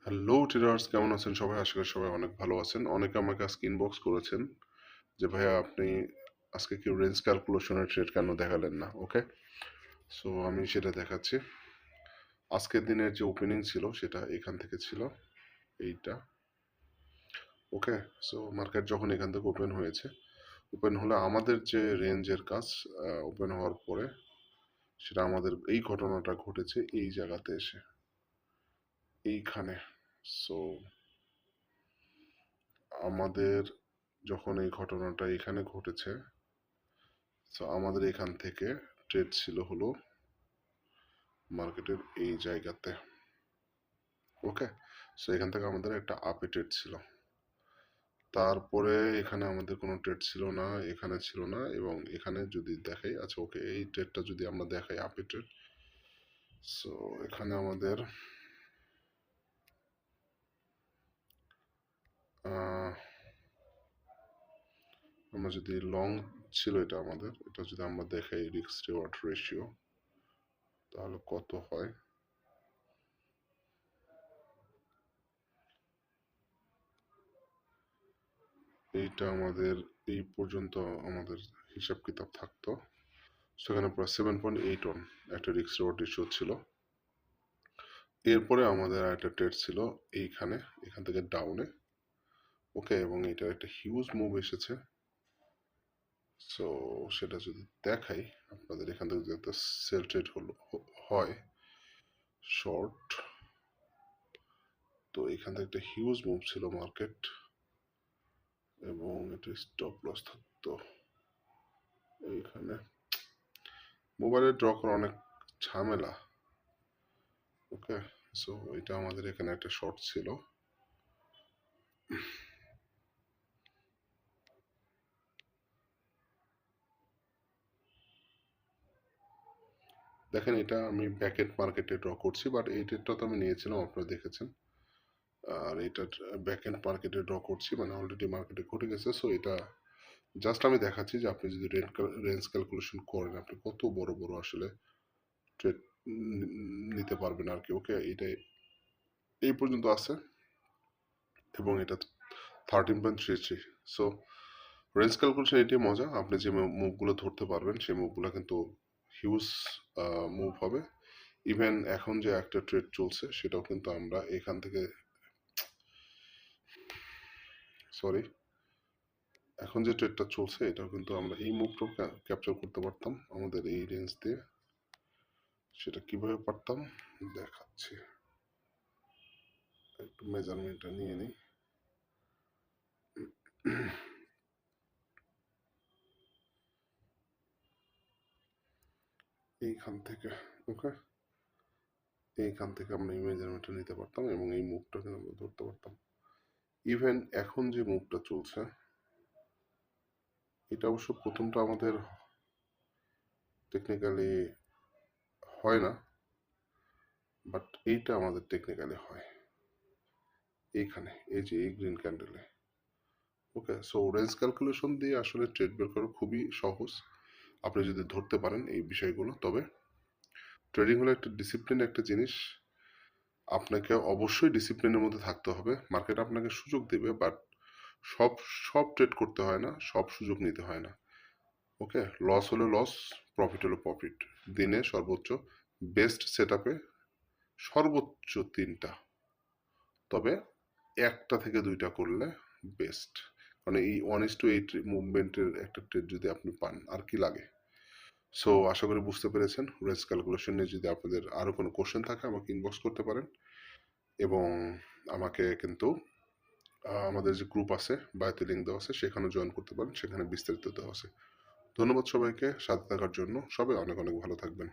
Hello traders, কেমন আছেন সবাই? আশা করি সবাই অনেক ভালো আছেন। অনেকে আমাকে আজকে ইনবক্স করেছেন যে ভাইয়া আপনি আজকে কি রেঞ্জ ক্যালকুলেশনের ট্রেড কেন দেখালেন না? ওকে, সো আমি সেটা দেখাচ্ছি। আজকের দিনের যে ওপেনিং ছিল সেটা এখান থেকে ছিল এইটা। ওকে, সো মার্কেট যখন এখান থেকে ওপেন হয়েছে, ওপেন হলে আমাদের যে রেঞ্জের কাজ ওপেন হওয়ার পরে সেটা আমাদের এই ঘটনাটা ঘটেছে এই জায়গাতে এসে এইখানে। সো আমাদের যখন এই ঘটনাটা এখানে ঘটেছে, সো আমাদের এখান থেকে ট্রেড ছিল হলো মার্কেটের এই জায়গাতে। ওকে, সো এখান থেকে আমাদের একটা আপে ট্রেড ছিল। তারপরে এখানে আমাদের কোনো ট্রেড ছিল না, এখানে ছিল না, এবং এখানে যদি দেখাই, আচ্ছা ওকে, এই ট্রেডটা যদি আমরা দেখাই আপে ট্রেড, সো এখানে আমাদের আমরা যদি লং ছিল, এটা যদি আমরা দেখাই রিস্ক রিওয়ার্ড রেশিও, তাহলে কত হয়? এইটা আমাদের এই পর্যন্ত আমাদের হিসাব কিতাব থাকতো, সেখানে প্রায় 7.8 একটা রিস্ক রিওয়ার্ড রেশিও ছিল। এরপরে আমাদের একটা ট্রেড ছিল এইখানে, এখান থেকে ডাউনে। ওকে, এবং এটা একটা হিউজ মুভ এসেছে। সো সেটা যদি দেখাই আপনাদের, এখান থেকে যদি একটা সেল ট্রেড হয় শর্ট, তো এখান থেকে একটা হিউজ মুভ ছিল মার্কেট, এবং এটা স্টপ লস থাকতো এইখানে। মোবাইলে ড্র করা অনেক ঝামেলা। ওকে, সো এটা আমাদের এখানে একটা শর্ট ছিল। দেখেন, এটা আমি ব্যাকেট মার্কেটে ড্র করছি, বাট এই ট্রেডটা তো আমি নিয়েছিলাম, আপনারা দেখেছেন। আর এটা ব্যাকএন্ড মার্কেটে ড্র করছি, মানে অলরেডি মার্কেটে ঘটে গেছে। সো এটা জাস্ট আমি দেখাচ্ছি যে আপনি যদি রেঞ্জ ক্যালকুলেশন করেন, আপনি কত বড় বড় আসলে ট্রেড নিতে পারবেন আর কি। ওকে, এটা এই পর্যন্ত আছে, এবং এটা 13.33। সো রেঞ্জ ক্যালকুলেশন এটাই মজা, আপনি যে মুভগুলো ধরতে পারবেন সেই মুভগুলো কিন্তু হিউজ মুভ হবে। ইভেন এখন যে একটা ট্রেড চলছে সেটাও কিন্তু আমরা এখান থেকে, সরি, এখন যে ট্রেডটা চলছে এটাও কিন্তু আমরা এই মুভটাও ক্যাপচার করতে পারতাম আমাদের এই রেঞ্জ দিয়ে। সেটা কিভাবে পারতাম দেখাচ্ছি, একটু মেজারমেন্টটা নিয়ে নিই। এইখান থেকে, ওকে, এইখান থেকে আমরা এই মেজারমেন্টটা নিতে পারতাম এবং এই মুভটা কিন্তু আমরা ধরতে পারতাম। ইভেন এখন যে মুভটা চলছে, এটা অবশ্য প্রথমটা আমাদের টেকনিক্যালি হয় না, বাট এইটা আমাদের টেকনিক্যালি হয় এইখানে, এই যে এই গ্রিন ক্যান্ডেলে। ওকে, সো রেঞ্জ ক্যালকুলেশন দিয়ে আসলে ট্রেড বের করা খুবই সহজ আপনি যদি ধরতে পারেন এই বিষয়গুলো। তবে ট্রেডিং হলো একটা ডিসিপ্লিন, একটা জিনিস, আপনাকে অবশ্যই ডিসিপ্লিনের মধ্যে থাকতে হবে। মার্কেট আপনাকে সুযোগ দেবে, বাট সব সব ট্রেড করতে হয় না, সব সুযোগ নিতে হয় না। ওকে, লস হলে লস, প্রফিট হলে প্রফিট। দিনে সর্বোচ্চ বেস্ট সেট আপে সর্বোচ্চ 3টা, তবে 1টা থেকে 2টা করলে বেস্ট। মানে এই 1:8 মুভমেন্টের একটা ট্রেড যদি আপনি পান, আর কি লাগে? সো আশা করি বুঝতে পেরেছেন। রেঞ্জ ক্যালকুলেশন নিয়ে যদি আপনাদের আরও কোনো কোশ্চেন থাকে আমাকে ইনবক্স করতে পারেন, এবং আমাকে কিন্তু আমাদের যে গ্রুপ আছে, বায়োতে লিঙ্ক দেওয়া আছে, সেখানে জয়েন করতে পারেন, সেখানে বিস্তারিত দেওয়া আছে। ধন্যবাদ সবাইকে সাথে থাকার জন্য। সবাই অনেক অনেক ভালো থাকবেন।